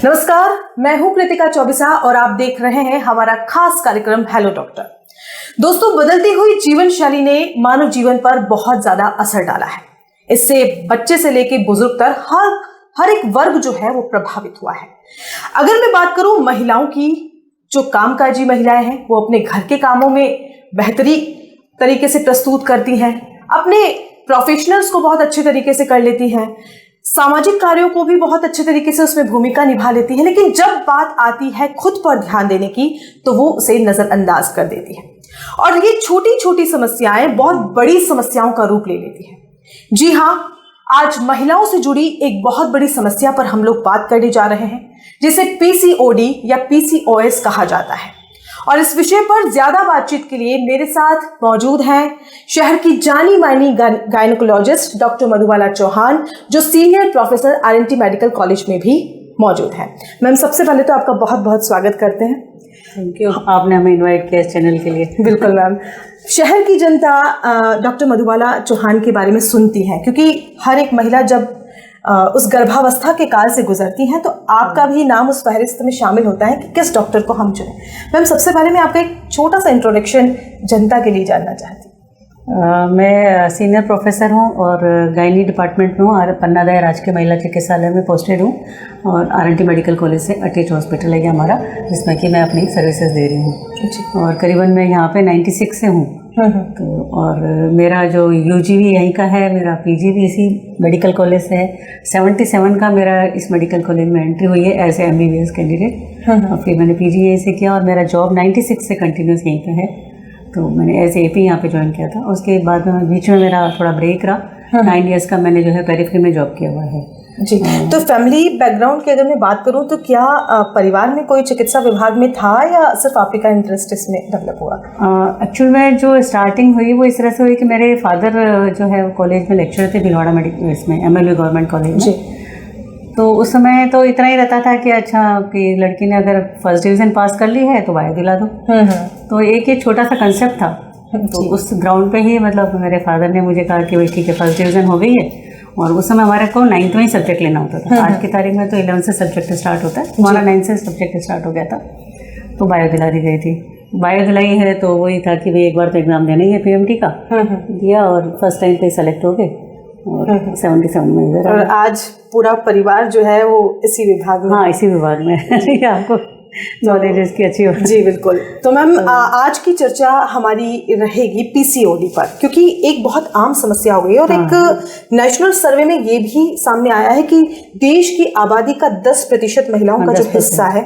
नमस्कार, मैं हूं कृतिका चौबिसा और आप देख रहे हैं हमारा खास कार्यक्रम हेलो डॉक्टर। दोस्तों, बदलती हुई जीवन शैली ने मानव जीवन पर बहुत ज्यादा असर डाला है। इससे बच्चे से लेकर बुजुर्ग तक हर एक वर्ग जो है वो प्रभावित हुआ है। अगर मैं बात करूं महिलाओं की, जो कामकाजी महिलाएं हैं वो अपने घर के कामों में बेहतरीन तरीके से प्रस्तुत करती हैं, अपने प्रोफेशनल्स को बहुत अच्छे तरीके से कर लेती हैं, सामाजिक कार्यों को भी बहुत अच्छे तरीके से उसमें भूमिका निभा लेती है, लेकिन जब बात आती है खुद पर ध्यान देने की तो वो उसे नजरअंदाज कर देती है और ये छोटी छोटी समस्याएं बहुत बड़ी समस्याओं का रूप ले लेती है। जी हाँ, आज महिलाओं से जुड़ी एक बहुत बड़ी समस्या पर हम लोग बात करने जा रहे हैं, जिसे पीसीओडी या पीसीओएस कहा जाता है। और इस विषय पर ज्यादा बातचीत के लिए मेरे साथ मौजूद हैं शहर की जानी मानी गायनेकोलॉजिस्ट डॉक्टर मधुबाला चौहान, जो senior professor RNT medical college में भी मौजूद हैं। मैम, सबसे पहले तो आपका बहुत बहुत स्वागत करते हैं। थैंक यू, आपने हमें इनवाइट किया इस चैनल के लिए। बिल्कुल मैम, शहर की जनता डॉक्टर मधुबाला चौहान के बारे में सुनती है, क्योंकि हर एक महिला जब उस गर्भावस्था के काल से गुजरती हैं तो आपका भी नाम उस फहरिस्त में शामिल होता है कि किस डॉक्टर को हम चुनें। मैम, सबसे पहले मैं आपका एक छोटा सा इंट्रोडक्शन जनता के लिए जानना चाहती हूँ। मैं सीनियर प्रोफेसर हूँ और गायनी डिपार्टमेंट में हूँ और पन्ना दया राजकीय महिला चिकित्सालय में पोस्टेड हूँ और आरएनटी मेडिकल कॉलेज से अटैच हॉस्पिटल है हमारा, जिसमें कि मैं अपनी सर्विसेज दे रही हूँ। और करीबन मैं यहाँ पे 96 से हूँ। तो और मेरा जो यूजी भी यहीं का है, मेरा पीजी भी इसी मेडिकल कॉलेज से है। 77 का मेरा इस मेडिकल कॉलेज में एंट्री हुई है एज ए MBBS कैंडिडेट और फिर मैंने पीजी यहीं से किया और मेरा जॉब 96 से कंटिन्यूस यहीं का है। तो मैंने एज AP यहाँ पे ज्वाइन किया था। उसके बाद में बीच में मेरा थोड़ा ब्रेक रहा। 9 इयर्स का मैंने जो है पेरिफेरी में जॉब किया हुआ है। जी, तो फैमिली बैकग्राउंड की अगर मैं बात करूं तो क्या परिवार में कोई चिकित्सा विभाग में था या सिर्फ आप का इंटरेस्ट इसमें डेवलप हुआ? एक्चुअल में जो स्टार्टिंग हुई वो इस तरह से हुई कि मेरे फादर जो है कॉलेज में लेक्चरर थे भिलवाड़ा मेडिकल इसमें MLB गवर्नमेंट कॉलेज में। तो उस समय तो इतना ही रहता था कि अच्छा कि लड़की ने अगर फर्स्ट डिवीज़न पास कर ली है तो बायो दिला दो। तो एक छोटा सा कंसेप्ट था। तो उस ग्राउंड पे ही मतलब मेरे फादर ने मुझे कहा कि भाई ठीक है, फर्स्ट डिवीज़न हो गई है। और उस समय हमारे को 9th में ही सब्जेक्ट लेना होता था। आज की तारीख में तो 11 से सब्जेक्ट स्टार्ट होता है, हमारा 9 से सब्जेक्ट स्टार्ट हो गया था। तो बायो दिला दी गई थी। बायो दिलाई है तो वही था कि भाई एक बार तो एग्ज़ाम देना ही है PMT का। दिया और फर्स्ट टाइम पे सेलेक्ट हो गए और 77 में इधर। और आज पूरा परिवार जो है वो इसी विभाग में? हाँ, इसी विभाग में। ठीक है, आपको नॉलेज इसकी अच्छी हो। जी बिल्कुल। तो मैम, आज की चर्चा हमारी रहेगी पीसीओडी पर, क्योंकि एक बहुत आम समस्या हो गई और एक नेशनल सर्वे में ये भी सामने आया है कि देश की आबादी का 10% महिलाओं का जो हिस्सा है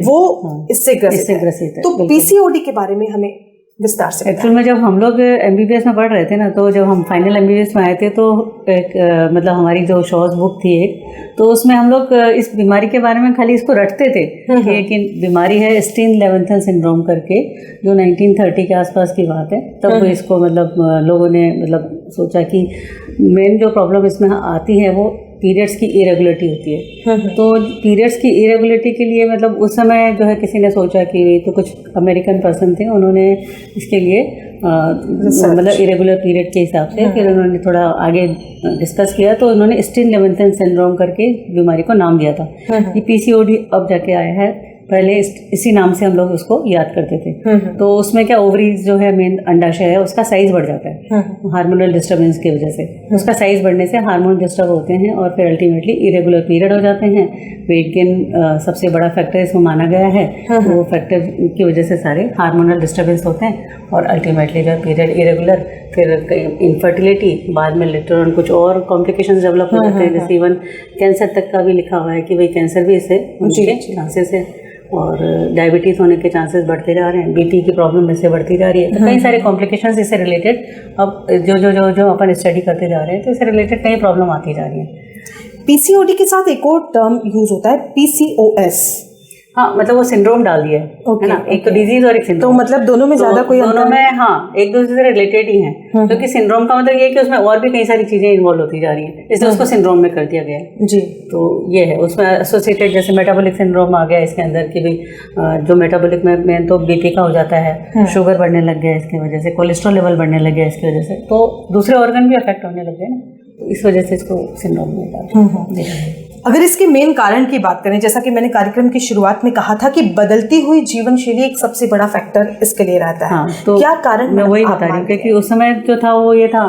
वो इससे ग्रसित है। तो पीसीओडी के बारे में हमें विस्तार से एक्चुअल में जब हम लोग MBBS में पढ़ रहे थे ना, तो जब हम फाइनल MBBS में आए थे तो एक मतलब हमारी जो शॉर्ट बुक थी एक, तो उसमें हम लोग इस बीमारी के बारे में खाली इसको रटते थे कि एक बीमारी है स्टीन-लेवेंथन सिंड्रोम करके, जो 1930 के आसपास की बात है। तब इसको मतलब लोगों ने मतलब सोचा कि मेन जो प्रॉब्लम इसमें आती है वो पीरियड्स की इरेगुलरिटी होती है। तो पीरियड्स की इरेगुलरिटी के लिए मतलब उस समय जो है किसी ने सोचा कि तो कुछ अमेरिकन पर्सन थे, उन्होंने इसके लिए मतलब इरेगुलर पीरियड के हिसाब से फिर उन्होंने थोड़ा आगे डिस्कस किया, तो उन्होंने स्टीन-लेवेंथन सिंड्रोम करके बीमारी को नाम दिया था। ये PCOD अब जाके आया है, पहले इसी नाम से हम लोग उसको याद करते थे। तो उसमें क्या, ओवरीज जो है मेन अंडाशय है उसका साइज बढ़ जाता है हार्मोनल डिस्टर्बेंस की वजह से। उसका साइज बढ़ने से हार्मोन डिस्टर्ब होते हैं और फिर अल्टीमेटली इरेगुलर पीरियड हो जाते हैं। वेट गेन सबसे बड़ा फैक्टर इसमें माना गया है। वो फैक्टर की वजह से सारे हार्मोनल डिस्टर्बेंस होते हैं और अल्टीमेटली जो पीरियड इरेगुलर, फिर इनफर्टिलिटी, बाद में लेटर ऑन कुछ और कॉम्प्लिकेशंस डेवलप हो जाते हैं, जैसे इवन कैंसर तक का भी लिखा हुआ है कि भाई कैंसर भी इससे उनके चांसेस है और डायबिटीज़ होने के चांसेस बढ़ते जा रहे हैं, BP की प्रॉब्लम इससे बढ़ती जा रही है। तो कई सारे कॉम्प्लिकेशंस इससे रिलेटेड अब जो अपन स्टडी करते जा रहे हैं तो इससे रिलेटेड कई प्रॉब्लम आती जा रही है। पीसीओडी के साथ एक और टर्म यूज होता है PCOS। हाँ, मतलब वो सिंड्रोम डाल दिया है ना, एक तो डिजीज और एक सिंड्रोम। तो मतलब दोनों में ज्यादा कोई दोनों में हाँ एक दूसरे से रिलेटेड ही हैं, क्योंकि सिंड्रोम का मतलब ये है कि उसमें और भी कई सारी चीजें इन्वॉल्व होती जा रही हैं, इसलिए उसको सिंड्रोम में कर दिया गया है। जी, तो ये है उसमें एसोसिएटेड, जैसे मेटाबॉलिक सिंड्रोम आ गया इसके अंदर कि भाई जो मेटाबॉलिक में मेन तो BP का हो जाता है, शुगर बढ़ने लग गया इसकी वजह से, कोलेस्ट्रॉल लेवल बढ़ने लग गया इसकी वजह से, तो दूसरे ऑर्गन भी अफेक्ट होने लग गए ना, तो इस वजह से इसको सिंड्रोम में डाल। अगर इसके मेन कारण की बात करें, जैसा कि मैंने कार्यक्रम की शुरुआत में कहा था कि बदलती हुई जीवन शैली एक सबसे बड़ा फैक्टर इसके लिए रहता है। हाँ, तो क्या कारण मैं वही बता रही हूँ, क्योंकि उस समय जो था वो ये था।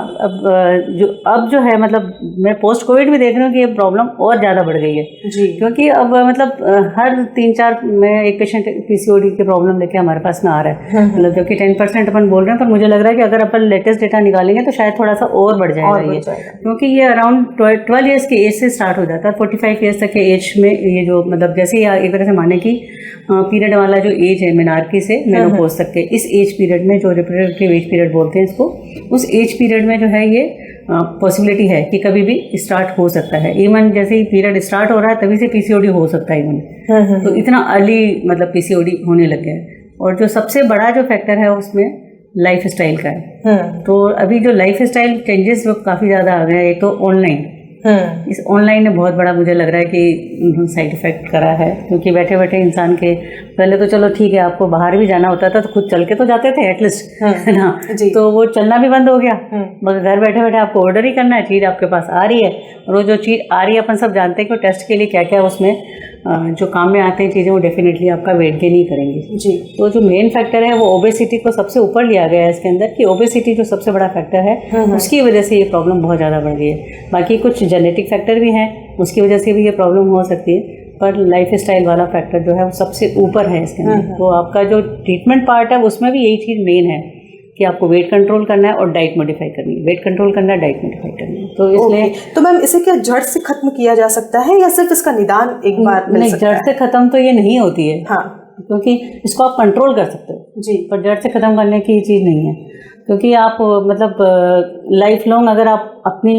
अब जो है मतलब मैं पोस्ट कोविड भी देख रही हूँ कि ये प्रॉब्लम और ज़्यादा बढ़ गई है जी। क्योंकि अब मतलब हर 3-4 में एक पेशेंट पीसीओडी की प्रॉब्लम लेके हमारे पास में आ रहा है। मतलब जबकि 10% अपन बोल रहे हैं, पर मुझे लग रहा है कि अगर अपन लेटेस्ट डेटा निकालेंगे तो शायद थोड़ा सा और बढ़ जाएगा ये, क्योंकि ये अराउंड 12 ईयर्स की एज से स्टार्ट हो जाता है। 45 ईयर्स तक के एज में ये जो मतलब जैसे ही एक तरह से माने कि पीरियड वाला जो एज है मेनार्की से मेनोपॉज तक के, इस एज पीरियड में जो रिप्रोडक्टिव एज पीरियड बोलते हैं इसको, उस एज पीरियड में जो है ये पॉसिबिलिटी है कि कभी भी स्टार्ट हो सकता है। इवन जैसे ही पीरियड स्टार्ट हो रहा है तभी से पीसीओडी हो सकता है इवन। तो इतना अर्ली मतलब पीसीओडी होने लग गया है। और जो सबसे बड़ा जो फैक्टर है उसमें लाइफ स्टाइल का है। तो अभी जो लाइफ स्टाइल चेंजेस वो काफ़ी ज़्यादा आ गए हैं। एक तो ऑनलाइन, इस ऑनलाइन ने बहुत बड़ा मुझे लग रहा है कि साइड इफेक्ट करा है, क्योंकि बैठे बैठे इंसान के पहले तो चलो ठीक है आपको बाहर भी जाना होता था तो खुद चल के तो जाते थे एटलीस्ट, है ना, तो वो चलना भी बंद हो गया। मगर घर बैठे बैठे आपको ऑर्डर ही करना है, चीज़ आपके पास आ रही है। और वो जो चीज़ आ रही है अपन सब जानते हैं कि टेस्ट के लिए क्या क्या उसमें जो काम में आते हैं चीज़ें, वो डेफिनेटली आपका वेट गेन ही करेंगी जी। तो जो मेन फैक्टर है वो ओबेसिटी को सबसे ऊपर लिया गया है इसके अंदर, कि ओबेसिटी जो सबसे बड़ा फैक्टर है उसकी वजह से ये प्रॉब्लम बहुत ज़्यादा बढ़ गई है। बाकी कुछ जेनेटिक फैक्टर भी हैं, उसकी वजह से भी ये प्रॉब्लम हो सकती है, पर लाइफ स्टाइल वाला फैक्टर जो है वो सबसे ऊपर है इसके अंदर। तो आपका जो ट्रीटमेंट पार्ट है उसमें भी यही चीज़ मेन है कि आपको वेट कंट्रोल करना है और डाइट मॉडिफाई करनी है। वेट कंट्रोल करना है, डाइट मॉडिफाई करनी है। तो इसलिए तो मैम इसे क्या जड़ से खत्म किया जा सकता है या सिर्फ इसका निदान एक बार नहीं, जड़ से खत्म तो ये नहीं होती है। हाँ, क्योंकि इसको आप कंट्रोल कर सकते हो जी, पर जड़ से खत्म करने की चीज़ नहीं है। क्योंकि आप मतलब लाइफ लॉन्ग अगर आप अपनी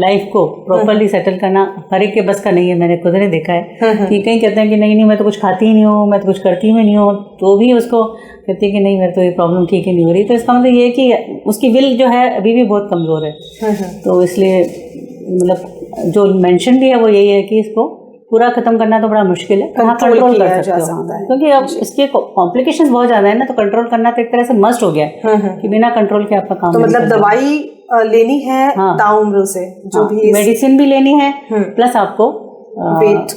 लाइफ को प्रॉपरली सेटल करना हर एक के बस का नहीं है। मैंने खुद ने देखा है कि कहीं कहते हैं कि नहीं मैं तो कुछ खाती ही नहीं हूँ, मैं तो कुछ करती भी नहीं हूँ, तो भी उसको कहती है कि नहीं मेरे तो ये प्रॉब्लम ठीक ही नहीं हो रही। तो इसका मतलब ये है कि उसकी विल जो है अभी भी बहुत कमज़ोर है। तो इसलिए मतलब जो मेंशन भी है वो यही है कि इसको पूरा खत्म करना तो बड़ा मुश्किल है, कंट्रोल कर सकते हो, क्योंकि अब इसके कॉम्प्लिकेशंस बहुत ज़्यादा है ना। तो कंट्रोल करना तो एक तरह से मस्ट हो गया है कि बिना कंट्रोल के आपका काम तो मतलब दवाई लेनी है ताउम्र से, जो भी मेडिसिन भी लेनी है, प्लस आपको वेट,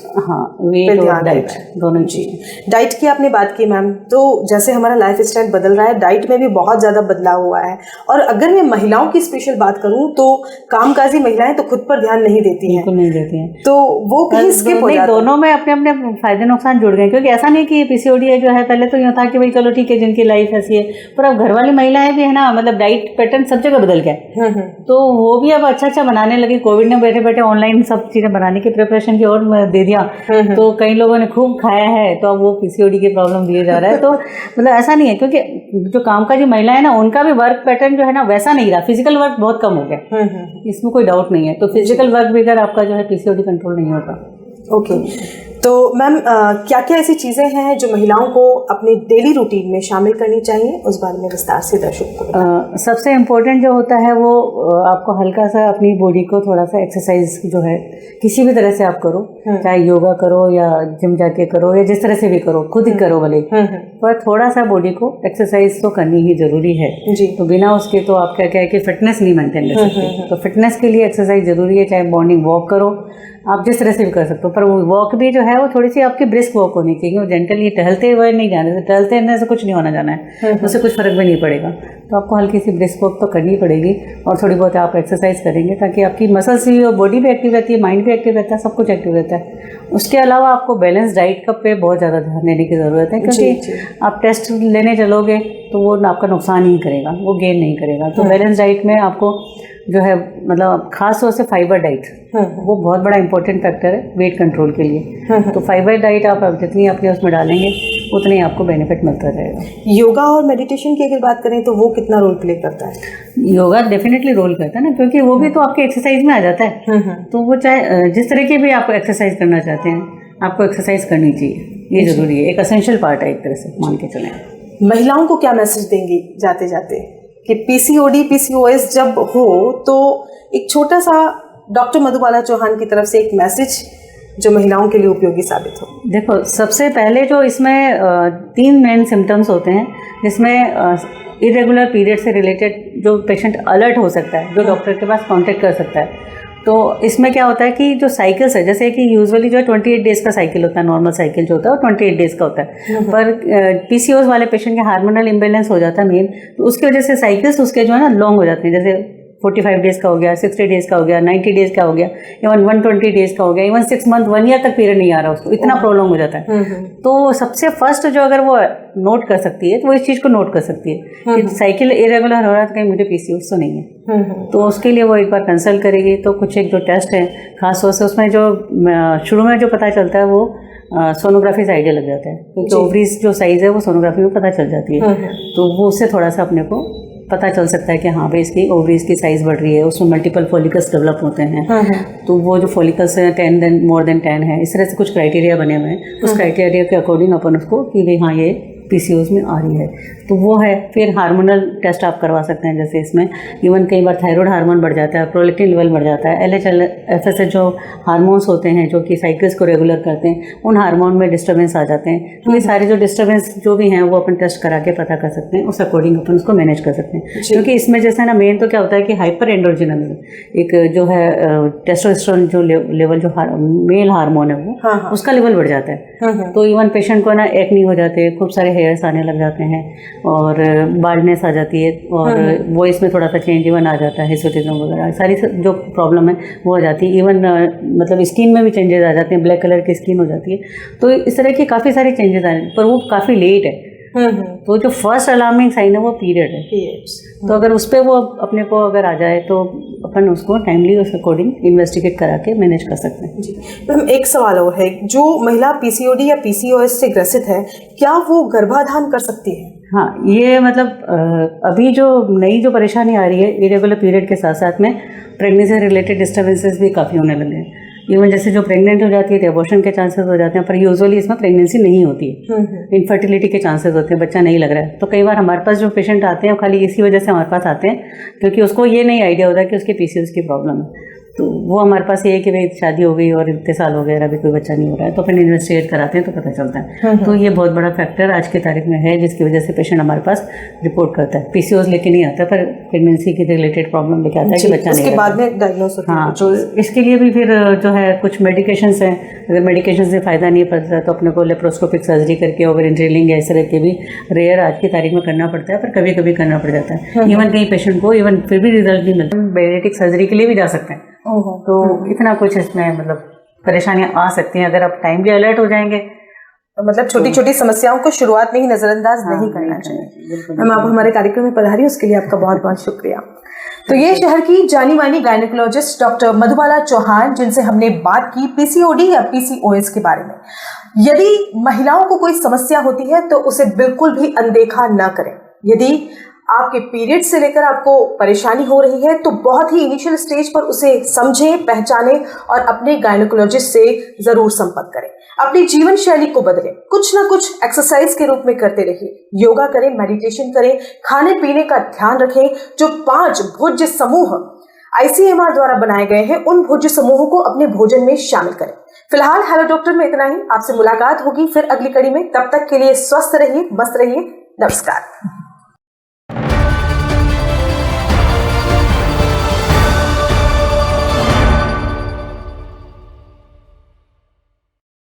वेट और डाइट दोनों जी। डाइट की आपने बात की मैम, तो जैसे हमारा लाइफ स्टाइल बदल रहा है, डाइट में भी बहुत ज़्यादा बदलाव हुआ है। और अगर मैं महिलाओं की स्पेशल बात करूं तो कामकाजी महिलाएं तो खुद पर ध्यान नहीं देती हैं, बिल्कुल नहीं देती हैं, तो वो कहीं स्किप हो जाता है। दोनों में अपने अपने फायदे नुकसान जुड़ गए, क्योंकि ऐसा नहीं कि पीसीओडी है जो है पहले तो यूँ था कि भाई चलो ठीक है जिनकी लाइफ ऐसी है, पर अब घर वाली महिलाएं भी है ना, मतलब डाइट पैटर्न सब जगह बदल गया। तो वो भी अब अच्छा बनाने लगी। कोविड ने बैठे बैठे ऑनलाइन सब चीज़ें बनाने की प्रिपरेशन की ओर दे दिया, तो कई लोगों ने खूब खाया है, तो अब वो पीसीओडी की प्रॉब्लम दिए जा रहा है। तो मतलब ऐसा नहीं है, क्योंकि जो कामकाजी महिलाएं ना उनका भी वर्क पैटर्न जो है ना वैसा नहीं रहा, फिजिकल वर्क बहुत कम हो गया, इसमें कोई डाउट नहीं है। तो फिजिकल वर्क भी अगर आपका जो है पीसीओडी कंट्रोल नहीं होता। ओके, तो मैम क्या क्या ऐसी चीज़ें हैं जो महिलाओं को अपने डेली रूटीन में शामिल करनी चाहिए, उस बारे में विस्तार से दर्शकों को सबसे इम्पोर्टेंट जो होता है वो आपको हल्का सा अपनी बॉडी को थोड़ा सा एक्सरसाइज जो है किसी भी तरह से आप करो, चाहे योगा करो या जिम जाके करो या जिस तरह से भी करो, खुद ही करो भले, पर थोड़ा सा बॉडी को एक्सरसाइज तो करनी ही जरूरी है जी। तो बिना उसके तो आप क्या है कि फिटनेस नहीं मेंटेन कर सकते। तो फिटनेस के लिए एक्सरसाइज जरूरी है, चाहे मॉर्निंग वॉक करो, आप जिस तरह से भी कर सकते हो, पर वो वॉक भी जो है वो थोड़ी सी आपकी ब्रिस्क वॉक होनी चाहिए। वो जेंटली टहलते हुए नहीं जाने से, टहलते से कुछ नहीं होना जाना है, उससे कुछ फर्क भी नहीं पड़ेगा। तो आपको हल्की सी ब्रिस्क वॉक तो करनी पड़ेगी, और थोड़ी बहुत आप एक्सरसाइज करेंगे ताकि आपकी मसल्स भी और बॉडी भी एक्टिव रहती है, माइंड भी एक्टिव रहता है, सब कुछ एक्टिव रहता है। उसके अलावा आपको बैलेंस डाइट का पे बहुत ज़्यादा ध्यान देने की ज़रूरत है, क्योंकि आप टेस्ट लेने चलोगे तो वो आपका नुकसान ही करेगा, वो गेन नहीं करेगा। तो बैलेंस डाइट में आपको जो है मतलब खास तौर से फाइबर डाइट वो बहुत बड़ा इंपॉर्टेंट फैक्टर है वेट कंट्रोल के लिए। तो फाइबर डाइट आप जितनी अपने उसमें डालेंगे उतनी आपको बेनिफिट मिलता रहेगा। योगा और मेडिटेशन की अगर बात करें तो वो कितना रोल प्ले करता है? योगा डेफिनेटली रोल करता है ना, क्योंकि वो भी तो आपके एक्सरसाइज में आ जाता है। तो वो चाहे जिस तरह की भी आप एक्सरसाइज करना चाहते हैं, आपको एक्सरसाइज करनी चाहिए, ये जरूरी है, एक एसेंशियल पार्ट है एक तरह से मान के चलें। महिलाओं को क्या मैसेज देंगी जाते जाते कि पीसीओडी पीसीओएस जब हो तो एक छोटा सा डॉक्टर मधुबाला चौहान की तरफ से एक मैसेज जो महिलाओं के लिए उपयोगी साबित हो? देखो, सबसे पहले जो इसमें 3 मेन सिम्टम्स होते हैं, जिसमें इरेगुलर पीरियड से रिलेटेड जो पेशेंट अलर्ट हो सकता है, जो डॉक्टर के पास कांटेक्ट कर सकता है, तो इसमें क्या होता है कि जो साइकिल्स है, जैसे कि यूजुअली जो है 28 डेज का साइकिल होता है, नॉर्मल साइकिल जो होता है वो 28 डेज का होता है, पर पीसीओएस वाले पेशेंट के हार्मोनल इम्बेलेंस हो जाता है मेन, तो उसकी वजह से साइकिल्स उसके जो है ना लॉन्ग हो जाते हैं, जैसे 45 डेज का हो गया, 60 डेज का हो गया, 90 डेज का हो गया, इवन 120 डेज का हो गया, इवन 6 मंथ 1 ईयर तक पीरियड नहीं आ रहा उसको, इतना प्रॉब्लम हो जाता है। तो सबसे फर्स्ट जो अगर वो नोट कर सकती है तो वो इस चीज़ को नोट कर सकती है कि साइकिल इरेगुलर हो रहा है तो कहीं मुझे पीसीओएस तो नहीं है। तो उसके लिए वो एक बार कंसल्ट करेगी। तो कुछ एक जो टेस्ट है खास तौर से उसमें जो शुरू में जो पता चलता है वो सोनोग्राफी से आइडिया लग जाता है, क्योंकि ओवरीज जो साइज़ है वो सोनोग्राफी में पता चल जाती है। तो वो उससे थोड़ा सा अपने को पता चल सकता है कि हाँ भाई इसकी ओवरीज की साइज़ बढ़ रही है, उसमें मल्टीपल फॉलिकल्स डेवलप होते हैं। तो वो जो फॉलिकल्स हैं 10 मोर देन 10 है, इस तरह से कुछ क्राइटेरिया बने हुए हैं, उस क्राइटेरिया के अकॉर्डिंग अपन उसको कि भाई हाँ ये पीसीओएस में आ रही है, तो वो है। फिर हार्मोनल टेस्ट आप करवा सकते हैं, जैसे इसमें इवन कई बार थायराइड हार्मोन बढ़ जाता है, प्रोलैक्टिन लेवल बढ़ जाता है, एलएचएल एफएसएच जो हार्मोन्स होते हैं जो कि साइकिल्स को रेगुलर करते हैं, उन हार्मोन में डिस्टर्बेंस आ जाते हैं। तो ये सारे जो डिस्टर्बेंस जो भी हैं वो अपन टेस्ट करा के पता कर सकते हैं, उस अकॉर्डिंग अपन उसको मैनेज कर सकते हैं। क्योंकि इसमें जैसे ना मेन तो क्या होता है कि हाइपर एंड्रोजिनम एक जो है टेस्टोस्टेरोन जो लेवल जो मेल हार्मोन है वो उसका लेवल बढ़ जाता है। तो इवन पेशेंट को ना एक्ने हो जाते हैं, खूब सारे हेयर्स आने लग जाते हैं और बाल्डनेस आ जाती है और वॉइस में थोड़ा सा चेंज इवन आ जाता है, हिस्सोटिज्म वगैरह सारी जो प्रॉब्लम है वो आ जाती है। इवन मतलब स्किन में भी चेंजेस आ जाते हैं, ब्लैक कलर की स्किन हो जाती है। तो इस तरह के काफ़ी सारे चेंजेस आए, पर वो काफ़ी लेट है। तो जो फर्स्ट अलार्मिंग साइन है वो पीरियड है। तो अगर उस पर वो अपने को अगर आ जाए तो अपन उसको टाइमली उस अकॉर्डिंग इन्वेस्टिगेट करा के मैनेज कर सकते हैं। जी मैम, एक सवाल और है, जो महिला पीसीओडी या पीसीओएस से ग्रसित है, क्या वो गर्भाधान कर सकती है? हाँ, ये मतलब अभी जो नई जो परेशानी आ रही है इरेगुलर पीरियड के साथ साथ में प्रेगनेंसी रिलेटेड डिस्टर्बेंसेस भी काफ़ी होने लगे हैं। इवन जैसे जो प्रेग्नेंट हो जाती है तो एबॉर्शन के चांसेस हो जाते हैं, पर यूजुअली इसमें प्रेगनेंसी नहीं होती है, इनफर्टिलिटी के चांसेस होते हैं, बच्चा नहीं लग रहा है। तो कई बार हमारे पास जो पेशेंट आते हैं खाली इसी वजह से हमारे पास आते हैं क्योंकि उसको ये नहीं आइडिया होता कि उसके पीसीओएस की प्रॉब्लम है। तो वो हमारे पास ये है कि भाई शादी हो गई और इतने साल हो गए अभी कोई बच्चा नहीं हो रहा है, तो अपन इन्वेस्टिगेट कराते हैं तो पता चलता है। तो ये बहुत बड़ा फैक्टर आज की तारीख में है जिसकी वजह से पेशेंट हमारे पास रिपोर्ट करता है। पीसीओएस लेके नहीं आता पर प्रेगनेंसी के रिलेटेड प्रॉब्लम लेके आता है कि बच्चा नहीं, उसके बाद में डायग्नोस होता है। हाँ, तो इसके लिए भी फिर जो है कुछ मेडिकेशंस हैं, अगर मेडिकेशन से फ़ायदा नहीं पड़ता तो अपने को लेप्रोस्कोपिक सर्जरी करके ओवरियन ड्रिलिंग या इस तरह के भी रेयर आज की तारीख में करना पड़ता है, पर कभी कभी करना पड़ जाता है। इवन कई पेशेंट को इवन फिर भी रिजल्ट नहीं मिलता, बेरेटिक सर्जरी के लिए भी जा सकते हैं। तो इतना कुछ इसमें मतलब परेशानियां आ सकती हैं अगर आप टाइमली अलर्ट हो जाएंगे। तो मतलब छोटी छोटी समस्याओं को शुरुआत में ही नजरअंदाज नहीं करना चाहिए। मैम, आप हमारे कार्यक्रम में पधारी, उसके लिए आपका बहुत बहुत शुक्रिया। तो ये शहर की जानी मानी गायनेकोलॉजिस्ट डॉक्टर मधुबाला चौहान, जिनसे हमने बात की पीसीओडी या पीसीओएस के बारे में। यदि महिलाओं को कोई समस्या होती है तो उसे बिल्कुल भी अनदेखा ना करें। यदि आपके पीरियड से लेकर आपको परेशानी हो रही है तो बहुत ही इनिशियल स्टेज पर उसे समझें, पहचानें और अपने गायनेकोलॉजिस्ट से जरूर संपर्क करें। अपनी जीवन शैली को बदलें, कुछ ना कुछ एक्सरसाइज के रूप में करते रहिए, योगा करें, मेडिटेशन करें, खाने पीने का ध्यान रखें। जो 5 भोज्य समूह आईसीएमआर द्वारा बनाए गए हैं उन भोज्य समूहों को अपने भोजन में शामिल करें। फिलहाल हेलो डॉक्टर में इतना ही। आपसे मुलाकात होगी फिर अगली कड़ी में। तब तक के लिए स्वस्थ रहिए, मस्त रहिए। नमस्कार।